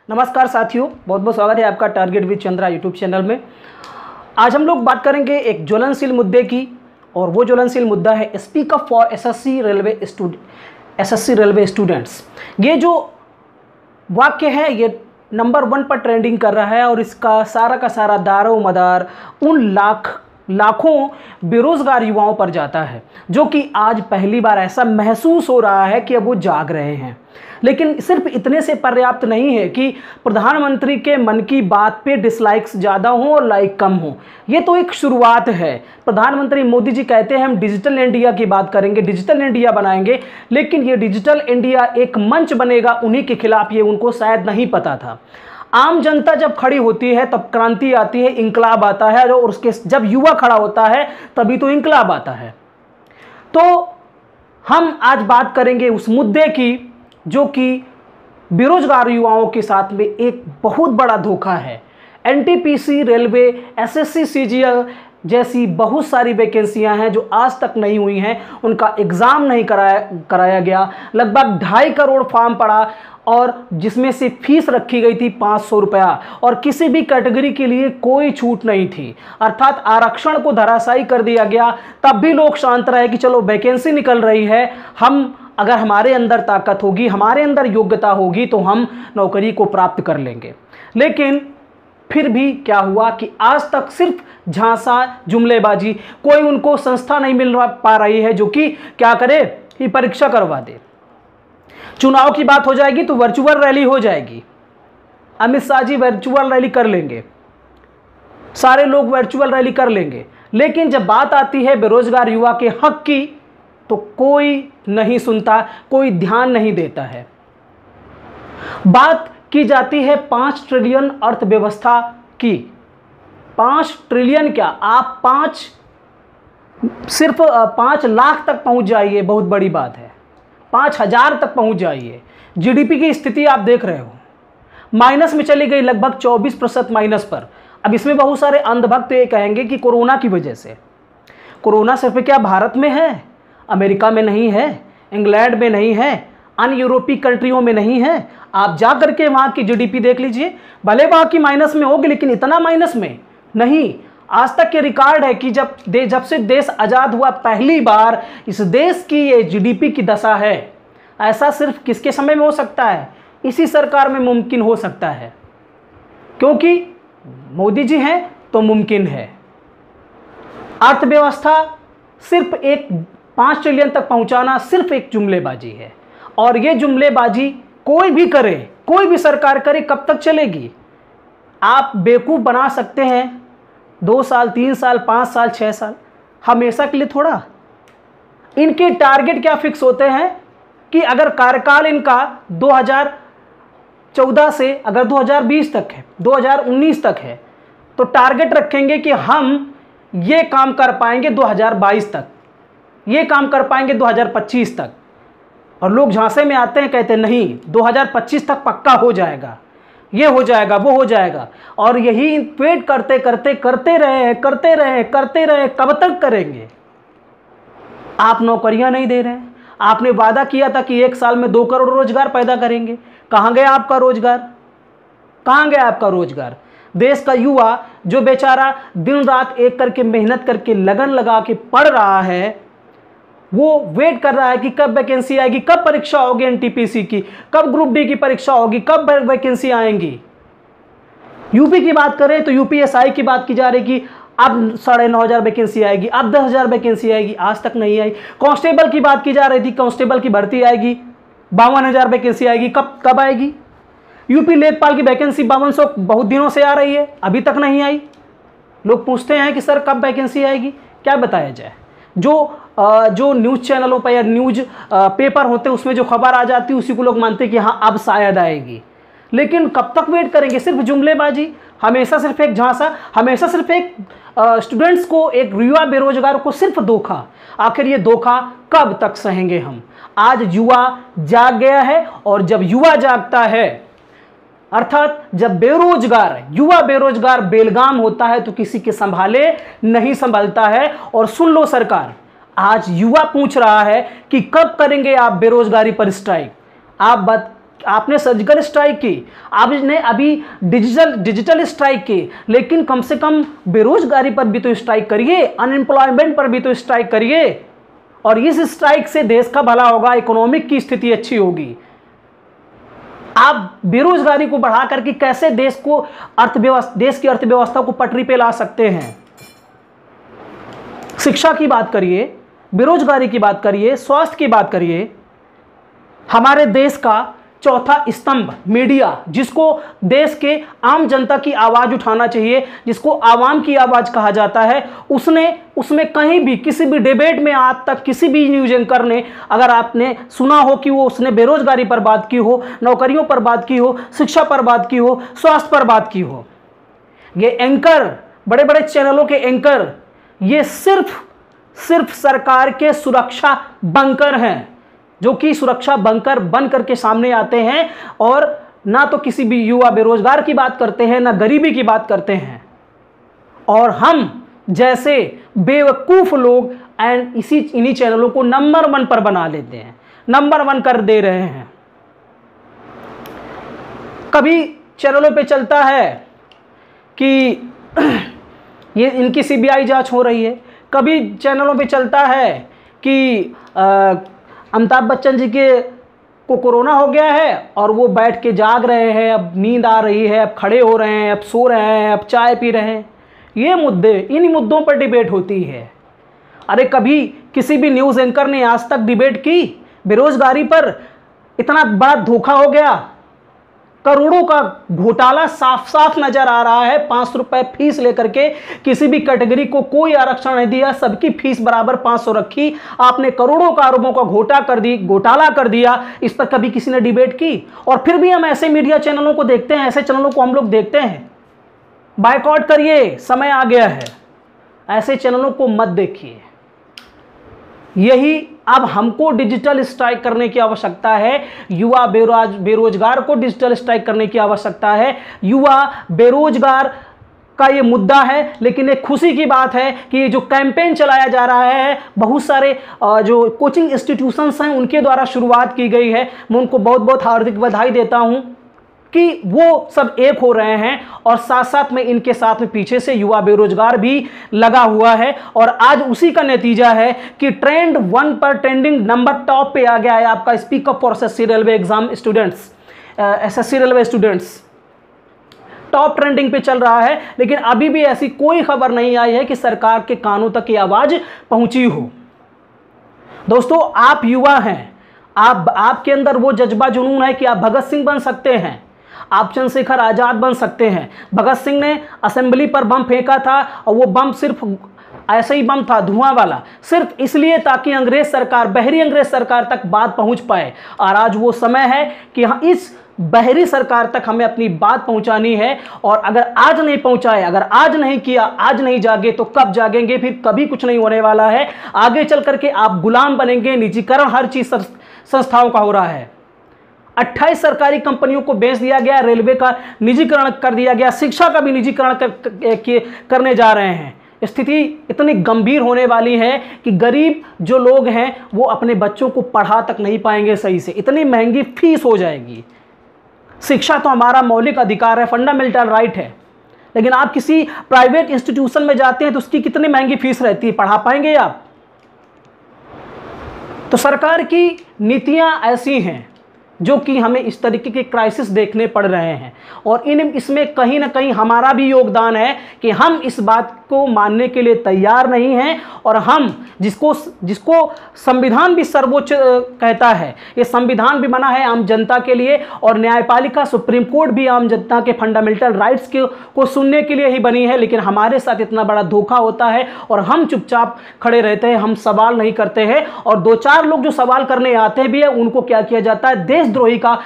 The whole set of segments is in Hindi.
नमस्कार साथियों, बहुत बहुत स्वागत है आपका target with Chandra YouTube channel में। आज हम लोग बात करेंगे एक ज्वलनशील मुद्दे की, और वो ज्वलनशील मुद्दा है speak up for SSC railway students. ये जो वाक्य है ये नंबर 1 पर ट्रेंडिंग कर रहा है, और इसका सारा का सारा दारो मदार उन लाखों बेरोज़गार युवाओं पर जाता है, जो कि आज पहली बार ऐसा महसूस हो रहा है कि अब वो जाग रहे हैं। लेकिन सिर्फ इतने से पर्याप्त नहीं है कि प्रधानमंत्री के मन की बात पे डिसलाइक्स ज़्यादा हों और लाइक कम हों। ये तो एक शुरुआत है। प्रधानमंत्री मोदी जी कहते हैं हम डिजिटल इंडिया की बात करेंगे, डिजिटल इंडिया बनाएंगे, लेकिन ये डिजिटल इंडिया एक मंच बनेगा उन्हीं के खिलाफ, ये उनको शायद नहीं पता था। आम जनता जब खड़ी होती है तब क्रांति आती है, इंकलाब आता है, और उसके जब युवा खड़ा होता है तभी तो इंकलाब आता है। तो हम आज बात करेंगे उस मुद्दे की जो कि बेरोजगार युवाओं के साथ में एक बहुत बड़ा धोखा है। एनटीपीसी, रेलवे, एसएससी, सीजीएल जैसी बहुत सारी वैकेंसियां हैं जो आज तक नहीं हुई हैं, उनका एग्ज़ाम नहीं कराया गया। लगभग 2.5 करोड़ फॉर्म पड़ा, और जिसमें से फीस रखी गई थी 500 रुपया, और किसी भी कैटेगरी के लिए कोई छूट नहीं थी। अर्थात आरक्षण को धराशायी कर दिया गया। तब भी लोग शांत रहे कि चलो वैकेंसी निकल रही है, हम अगर हमारे अंदर ताकत होगी, हमारे अंदर योग्यता होगी तो हम नौकरी को प्राप्त कर लेंगे। लेकिन फिर भी क्या हुआ कि आज तक सिर्फ झांसा, जुमलेबाजी, कोई उनको संस्था नहीं मिल पा रही है जो कि क्या करे, कि परीक्षा करवा दे। चुनाव की बात हो जाएगी तो वर्चुअल रैली हो जाएगी, अमित शाह जी वर्चुअल रैली कर लेंगे, सारे लोग वर्चुअल रैली कर लेंगे। लेकिन जब बात आती है बेरोजगार युवा के हक की तो कोई नहीं सुनता, कोई ध्यान नहीं देता है। बात की जाती है 5 ट्रिलियन अर्थव्यवस्था की। 5 ट्रिलियन क्या, आप सिर्फ 5 लाख तक पहुंच जाइए, बहुत बड़ी बात है। 5,000 तक पहुंच जाइए। जीडीपी की स्थिति आप देख रहे हो, माइनस में चली गई, लगभग 24% माइनस पर। अब इसमें बहुत सारे अंधभक्त ये कहेंगे कि कोरोना की वजह से। कोरोना सिर्फ क्या भारत में है, अमेरिका में नहीं है, इंग्लैंड में नहीं है, अन्य यूरोपीय कंट्रियों में नहीं है। आप जा करके वहाँ की जीडीपी देख लीजिए, भले वहाँ की माइनस में होगी लेकिन इतना माइनस में नहीं। आज तक के रिकॉर्ड है कि जब से देश आज़ाद हुआ पहली बार इस देश की ये जीडीपी की दशा है। ऐसा सिर्फ किसके समय में हो सकता है, इसी सरकार में मुमकिन हो सकता है, क्योंकि मोदी जी हैं तो मुमकिन है। अर्थव्यवस्था सिर्फ एक 5 ट्रिलियन तक पहुंचाना सिर्फ एक जुमलेबाजी है, और ये जुमलेबाजी कोई भी करे, कोई भी सरकार करे, कब तक चलेगी। आप बेवकूफ़ बना सकते हैं 2 साल, 3 साल, 5 साल, 6 साल, हमेशा के लिए थोड़ा। इनके टारगेट क्या फिक्स होते हैं कि अगर कार्यकाल इनका 2014 से अगर 2020 तक है, 2019 तक है, तो टारगेट रखेंगे कि हम ये काम कर पाएंगे 2022 तक, ये काम कर पाएंगे 2025 तक। और लोग झांसे में आते हैं, कहते हैं नहीं 2025 तक पक्का हो जाएगा, ये हो जाएगा, वो हो जाएगा। और यही वेट करते करते रहे, कब तक करेंगे। आप नौकरियां नहीं दे रहे हैं। आपने वादा किया था कि 1 साल में 2 करोड़ रोजगार पैदा करेंगे, कहाँ गया आपका रोजगार, कहाँ गया आपका रोजगार। देश का युवा जो बेचारा दिन रात एक करके मेहनत करके लगन लगा के पढ़ रहा है, वो वेट कर रहा है कि कब वैकेंसी आएगी, कब परीक्षा होगी एनटीपीसी की, कब ग्रुप डी की परीक्षा होगी, कब वैकेंसी आएंगी। यूपी की बात करें तो यूपीएसआई की बात की जा रही कि अब 9,500 वैकेंसी आएगी, अब 10,000 वैकेंसी आएगी, आज तक नहीं आई। कांस्टेबल की बात की जा रही थी, कांस्टेबल की भर्ती आएगी, 52,000 वैकेंसी आएगी, कब आएगी। यूपी लेखपाल की वैकेंसी 5200 बहुत दिनों से आ रही है, अभी तक नहीं आई। लोग पूछते हैं कि सर कब वैकेंसी आएगी, क्या बताया जाए। जो न्यूज़ चैनलों पर या न्यूज़ पेपर होते हैं उसमें जो खबर आ जाती है उसी को लोग मानते हैं कि हाँ अब शायद आएगी। लेकिन कब तक वेट करेंगे, सिर्फ जुमलेबाजी, हमेशा सिर्फ एक झांसा, हमेशा सिर्फ एक स्टूडेंट्स को, एक युवा बेरोजगार को सिर्फ धोखा। आखिर ये धोखा कब तक सहेंगे हम। आज युवा जाग गया है, और जब युवा जागता है, अर्थात जब युवा बेरोजगार बेलगाम होता है तो किसी के संभाले नहीं संभलता है। और सुन लो सरकार, आज युवा पूछ रहा है कि कब करेंगे आप बेरोजगारी पर स्ट्राइक। आपने सर्जिकल स्ट्राइक की, आपने अभी डिजिटल स्ट्राइक की, लेकिन कम से कम बेरोजगारी पर भी तो स्ट्राइक करिए, अनएम्प्लॉयमेंट पर भी तो स्ट्राइक करिए। और इस स्ट्राइक से देश का भला होगा, इकोनॉमिक की स्थिति अच्छी होगी। आप बेरोजगारी को बढ़ा करके कैसे देश की अर्थव्यवस्था को पटरी पे ला सकते हैं? शिक्षा की बात करिए, बेरोजगारी की बात करिए, स्वास्थ्य की बात करिए। हमारे देश का चौथा स्तंभ मीडिया, जिसको देश के आम जनता की आवाज़ उठाना चाहिए, जिसको आवाम की आवाज़ कहा जाता है, उसमें कहीं भी किसी भी डिबेट में आज तक किसी भी न्यूज़ एंकर ने, अगर आपने सुना हो कि उसने बेरोजगारी पर बात की हो, नौकरियों पर बात की हो, शिक्षा पर बात की हो, स्वास्थ्य पर बात की हो। ये एंकर, बड़े बड़े चैनलों के एंकर, ये सिर्फ सरकार के सुरक्षा बंकर हैं, जो कि सुरक्षा बंकर बन करके सामने आते हैं और ना तो किसी भी युवा बेरोजगार की बात करते हैं, ना गरीबी की बात करते हैं। और हम जैसे बेवकूफ़ लोग इन्हीं चैनलों को नंबर 1 पर बना लेते हैं, नंबर 1 कर दे रहे हैं। कभी चैनलों पे चलता है कि ये इनकी सीबीआई जांच हो रही है, कभी चैनलों पे चलता है कि अमिताभ बच्चन जी को कोरोना हो गया है और वो बैठ के जाग रहे हैं, अब नींद आ रही है, अब खड़े हो रहे हैं, अब सो रहे हैं, अब चाय पी रहे हैं। ये मुद्दे, इन मुद्दों पर डिबेट होती है। अरे कभी किसी भी न्यूज़ एंकर ने आज तक डिबेट की बेरोजगारी पर? इतना बड़ा धोखा हो गया, करोड़ों का घोटाला साफ साफ नजर आ रहा है। 500 रुपए फीस लेकर के किसी भी कैटेगरी को कोई आरक्षण नहीं दिया, सबकी फीस बराबर 500 रखी। आपने करोड़ों का, अरबों का घोटाला कर दिया। इस पर कभी किसी ने डिबेट की? और फिर भी हम ऐसे मीडिया चैनलों को देखते हैं, ऐसे चैनलों को हम लोग देखते हैं। बायकॉट करिए, समय आ गया है। ऐसे चैनलों को मत देखिए। यही अब हमको डिजिटल स्ट्राइक करने की आवश्यकता है। युवा बेरोजगार को डिजिटल स्ट्राइक करने की आवश्यकता है। युवा बेरोजगार का ये मुद्दा है, लेकिन एक खुशी की बात है कि ये जो कैंपेन चलाया जा रहा है, बहुत सारे जो कोचिंग इंस्टीट्यूशंस हैं उनके द्वारा शुरुआत की गई है। मैं उनको बहुत बहुत हार्दिक बधाई देता हूं कि वो सब एक हो रहे हैं और साथ साथ में इनके साथ में पीछे से युवा बेरोजगार भी लगा हुआ है। और आज उसी का नतीजा है कि ट्रेंड 1 पर ट्रेंडिंग नंबर टॉप पे आ गया है आपका speak up for SSC railway exam students, SSC railway students top trending पे चल रहा है। लेकिन अभी भी ऐसी कोई खबर नहीं आई है कि सरकार के कानों तक ये आवाज पहुंची हो। दोस्तों, आप युवा हैं, आपके अंदर वो जज्बा जुनून है कि आप भगत सिंह बन सकते हैं, आप चंद्रशेखर आजाद बन सकते हैं। भगत सिंह ने असेंबली पर बम फेंका था और वो बम सिर्फ ऐसा ही बम था, धुआं वाला, सिर्फ इसलिए ताकि बहरी अंग्रेज सरकार तक बात पहुंच पाए। और आज वो समय है कि इस बहरी सरकार तक हमें अपनी बात पहुंचानी है। और अगर आज नहीं पहुंचाए, अगर आज नहीं किया, आज नहीं जागे तो कब जागेंगे? फिर कभी कुछ नहीं होने वाला है। आगे चल करके आप गुलाम बनेंगे। निजीकरण हर चीज संस्थाओं का हो रहा है। 28 सरकारी कंपनियों को बेच दिया गया, रेलवे का निजीकरण कर दिया गया, शिक्षा का भी निजीकरण करने जा रहे हैं। स्थिति इतनी गंभीर होने वाली है कि गरीब जो लोग हैं वो अपने बच्चों को पढ़ा तक नहीं पाएंगे सही से, इतनी महंगी फीस हो जाएगी। शिक्षा तो हमारा मौलिक अधिकार है, फंडामेंटल राइट है, लेकिन आप किसी प्राइवेट इंस्टीट्यूशन में जाते हैं तो उसकी कितनी महंगी फीस रहती है, पढ़ा पाएंगे आप? तो सरकार की नीतियां ऐसी हैं जो कि हमें इस तरीके के क्राइसिस देखने पड़ रहे हैं। और इसमें कहीं ना कहीं हमारा भी योगदान है कि हम इस बात को मानने के लिए तैयार नहीं हैं। और हम जिसको संविधान भी सर्वोच्च कहता है, ये संविधान भी बना है आम जनता के लिए, और न्यायपालिका सुप्रीम कोर्ट भी आम जनता के फंडामेंटल राइट्स को सुनने के लिए ही बनी है। लेकिन हमारे साथ इतना बड़ा धोखा होता है और हम चुपचाप खड़े रहते हैं, हम सवाल नहीं करते हैं। और 2-4 लोग जो सवाल करने आते भी है उनको क्या किया जाता है, देशद्रोही का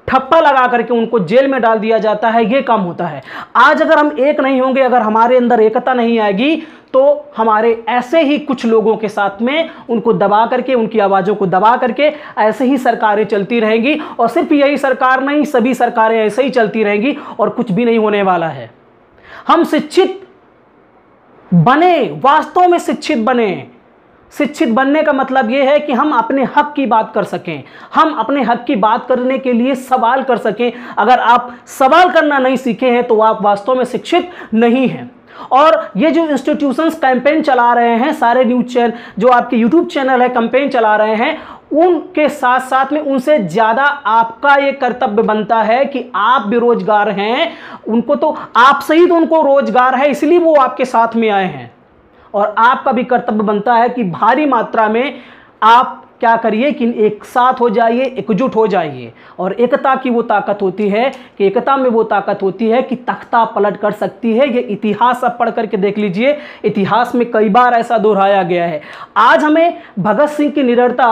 ठप्पा लगा करके उनको जेल में डाल दिया जाता है। ये काम होता है। आज अगर हम एक नहीं होंगे, अगर हमारे अंदर एकता नहीं आएगी, तो हमारे ऐसे ही कुछ लोगों के साथ में उनको दबा करके, उनकी आवाज़ों को दबा करके ऐसे ही सरकारें चलती रहेंगी। और सिर्फ यही सरकार नहीं, सभी सरकारें ऐसे ही चलती रहेंगी और कुछ भी नहीं होने वाला है। हम शिक्षित बने, वास्तव में शिक्षित बने, शिक्षित बनने का मतलब ये है कि हम अपने हक की बात कर सकें, हम अपने हक की बात करने के लिए सवाल कर सकें। अगर आप सवाल करना नहीं सीखे हैं तो आप वास्तव में शिक्षित नहीं हैं। और ये जो इंस्टीट्यूशंस कैंपेन चला रहे हैं, सारे न्यूज़ चैनल जो आपके यूट्यूब चैनल है कैंपेन चला रहे हैं, उनके साथ साथ में उनसे ज़्यादा आपका ये कर्तव्य बनता है कि आप बेरोजगार हैं, उनको तो आपसे ही तो उनको रोजगार है, इसलिए वो आपके साथ में आए हैं। और आपका भी कर्तव्य बनता है कि भारी मात्रा में आप क्या करिए कि एक साथ हो जाइए, एकजुट हो जाइए। और एकता की वो ताकत होती है कि एकता में वो ताकत होती है कि तख्ता पलट कर सकती है। ये इतिहास आप पढ़ करके देख लीजिए, इतिहास में कई बार ऐसा दोहराया गया है। आज हमें भगत सिंह की निडरता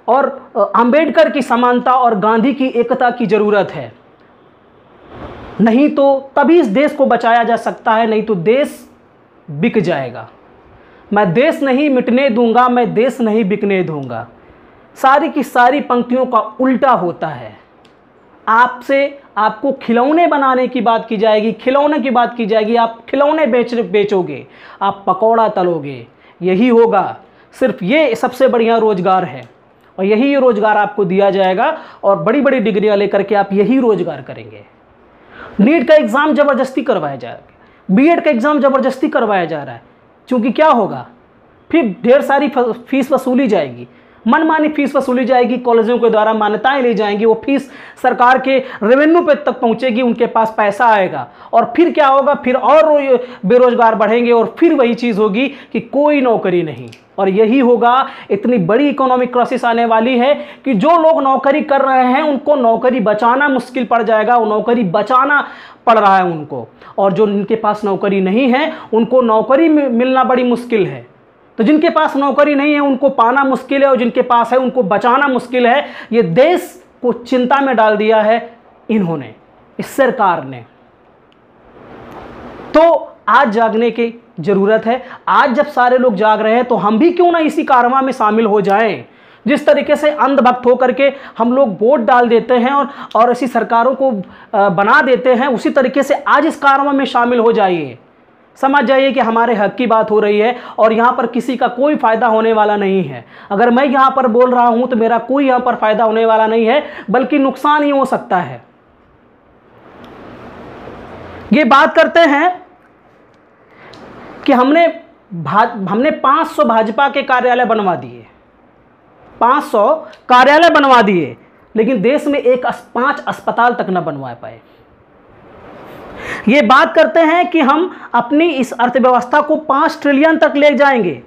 और अंबेडकर की समानता और गांधी की एकता की ज़रूरत है, नहीं तो तभी इस देश को बचाया जा सकता है, नहीं तो देश बिक जाएगा। मैं देश नहीं मिटने दूंगा, मैं देश नहीं बिकने दूंगा, सारी की सारी पंक्तियों का उल्टा होता है। आपको खिलौने बनाने की बात की जाएगी, खिलौने की बात की जाएगी, आप खिलौने बेचोगे, आप पकौड़ा तलोगे, यही होगा। सिर्फ ये सबसे बढ़िया रोजगार है और यही रोजगार आपको दिया जाएगा और बड़ी बड़ी डिग्रियां लेकर के आप यही रोजगार करेंगे। नीट का एग्ज़ाम ज़बरदस्ती करवाया जा रहा है, बीएड का एग्ज़ाम ज़बरदस्ती करवाया जा रहा है, क्योंकि क्या होगा, फिर ढेर सारी फीस वसूली जाएगी, मनमानी फीस वसूली जाएगी, कॉलेजों के द्वारा मान्यताएं ली जाएंगी, वो फीस सरकार के रेवेन्यू पे तक पहुंचेगी, उनके पास पैसा आएगा और फिर क्या होगा, फिर और बेरोजगार बढ़ेंगे और फिर वही चीज़ होगी कि कोई नौकरी नहीं। और यही होगा, इतनी बड़ी इकोनॉमिक क्राइसिस आने वाली है कि जो लोग नौकरी कर रहे हैं उनको नौकरी बचाना मुश्किल पड़ जाएगा, वो नौकरी बचाना पड़ रहा है उनको, और जो जिनके पास नौकरी नहीं है उनको नौकरी मिलना बड़ी मुश्किल है। तो जिनके पास नौकरी नहीं है उनको पाना मुश्किल है और जिनके पास है उनको बचाना मुश्किल है। ये देश को चिंता में डाल दिया है इन्होंने, इस सरकार ने। तो आज जागने की जरूरत है। आज जब सारे लोग जाग रहे हैं तो हम भी क्यों ना इसी कारवां में शामिल हो जाएं। जिस तरीके से अंधभक्त होकर के हम लोग वोट डाल देते हैं और ऐसी सरकारों को बना देते हैं, उसी तरीके से आज इस कारवां में शामिल हो जाइए। समझ जाइए कि हमारे हक की बात हो रही है और यहाँ पर किसी का कोई फ़ायदा होने वाला नहीं है। अगर मैं यहाँ पर बोल रहा हूँ तो मेरा कोई यहाँ पर फ़ायदा होने वाला नहीं है, बल्कि नुकसान ही हो सकता है। ये बात करते हैं कि हमने 500 भाजपा के कार्यालय बनवा दिए, 500 कार्यालय बनवा दिए, लेकिन देश में 5 अस्पताल तक न बनवा पाए। ये बात करते हैं कि हम अपनी इस अर्थव्यवस्था को 5 ट्रिलियन तक ले जाएंगे,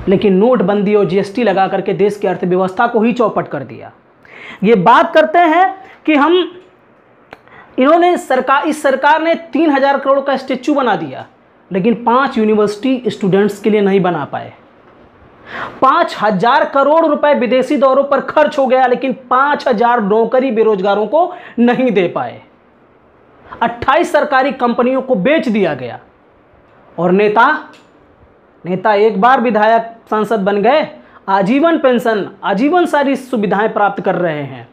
लेकिन नोटबंदी और जीएसटी लगा करके देश की अर्थव्यवस्था को ही चौपट कर दिया। ये बात करते हैं कि इस सरकार ने 3000 करोड़ का स्टैच्यू बना दिया, लेकिन 5 यूनिवर्सिटी स्टूडेंट्स के लिए नहीं बना पाए। 5000 करोड़ रुपए विदेशी दौरों पर खर्च हो गया, लेकिन 5000 नौकरी बेरोजगारों को नहीं दे पाए। 28 सरकारी कंपनियों को बेच दिया गया और नेता एक बार विधायक सांसद बन गए, आजीवन पेंशन, आजीवन सारी सुविधाएं प्राप्त कर रहे हैं।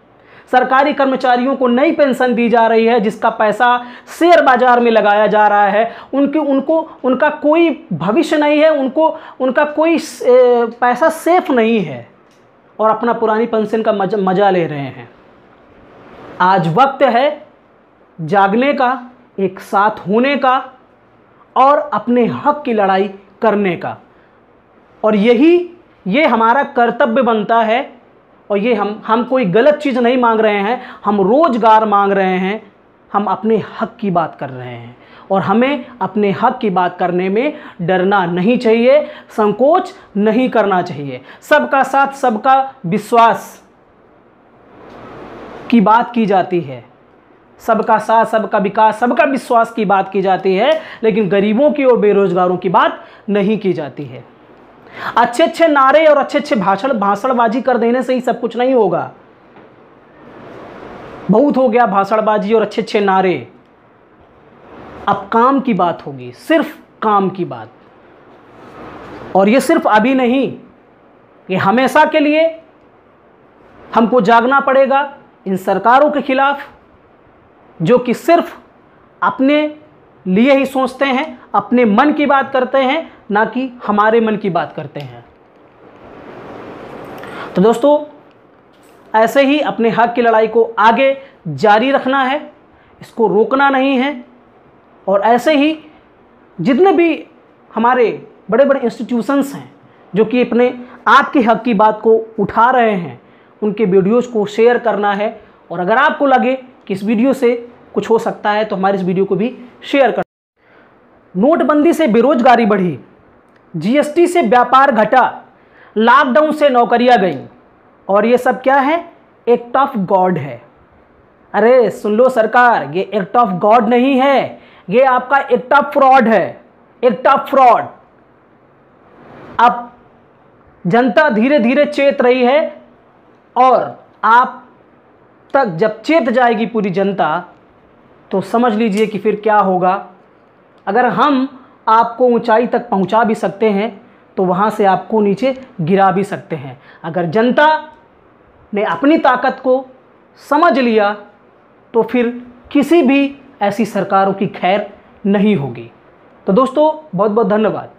सरकारी कर्मचारियों को नई पेंशन दी जा रही है जिसका पैसा शेयर बाजार में लगाया जा रहा है। उनका कोई भविष्य नहीं है, उनका कोई पैसा सेफ नहीं है और अपना पुरानी पेंशन का मजा ले रहे हैं। आज वक्त है जागने का, एक साथ होने का और अपने हक की लड़ाई करने का। और ये हमारा कर्तव्य बनता है। और ये हम कोई गलत चीज़ नहीं मांग रहे हैं, हम रोजगार मांग रहे हैं, हम अपने हक की बात कर रहे हैं। और हमें अपने हक की बात करने में डरना नहीं चाहिए, संकोच नहीं करना चाहिए। सबका साथ, सबका विश्वास की बात की जाती है, सबका साथ, सबका विकास, सबका विश्वास की बात की जाती है, लेकिन गरीबों की और बेरोजगारों की बात नहीं की जाती है। अच्छे नारे और अच्छे भाषणबाजी कर देने से ही सब कुछ नहीं होगा। बहुत हो गया भाषणबाजी और अच्छे नारे, अब काम की बात होगी, सिर्फ काम की बात। और ये सिर्फ अभी नहीं, ये हमेशा के लिए हमको जागना पड़ेगा इन सरकारों के खिलाफ जो कि सिर्फ अपने लिए ही सोचते हैं, अपने मन की बात करते हैं, ना कि हमारे मन की बात करते हैं। तो दोस्तों, ऐसे ही अपने हक की लड़ाई को आगे जारी रखना है, इसको रोकना नहीं है। और ऐसे ही जितने भी हमारे बड़े बड़े इंस्टीट्यूशंस हैं जो कि अपने आपके हक की बात को उठा रहे हैं, उनके वीडियोस को शेयर करना है। और अगर आपको लगे कि इस वीडियो से कुछ हो सकता है तो हमारे इस वीडियो को भी शेयर कर। नोटबंदी से बेरोजगारी बढ़ी, जीएसटी से व्यापार घटा, लॉकडाउन से नौकरियां गईं, और ये सब क्या है? एक्ट ऑफ गॉड है। अरे सुन लो सरकार, ये एक्ट ऑफ गॉड नहीं है, ये आपका एक्ट ऑफ फ्रॉड है, एक्ट ऑफ फ्रॉड। अब जनता धीरे धीरे चेत रही है, और आप तक जब चेत जाएगी पूरी जनता तो समझ लीजिए कि फिर क्या होगा। अगर हम आपको ऊंचाई तक पहुंचा भी सकते हैं तो वहां से आपको नीचे गिरा भी सकते हैं। अगर जनता ने अपनी ताकत को समझ लिया तो फिर किसी भी ऐसी सरकारों की खैर नहीं होगी। तो दोस्तों, बहुत बहुत धन्यवाद।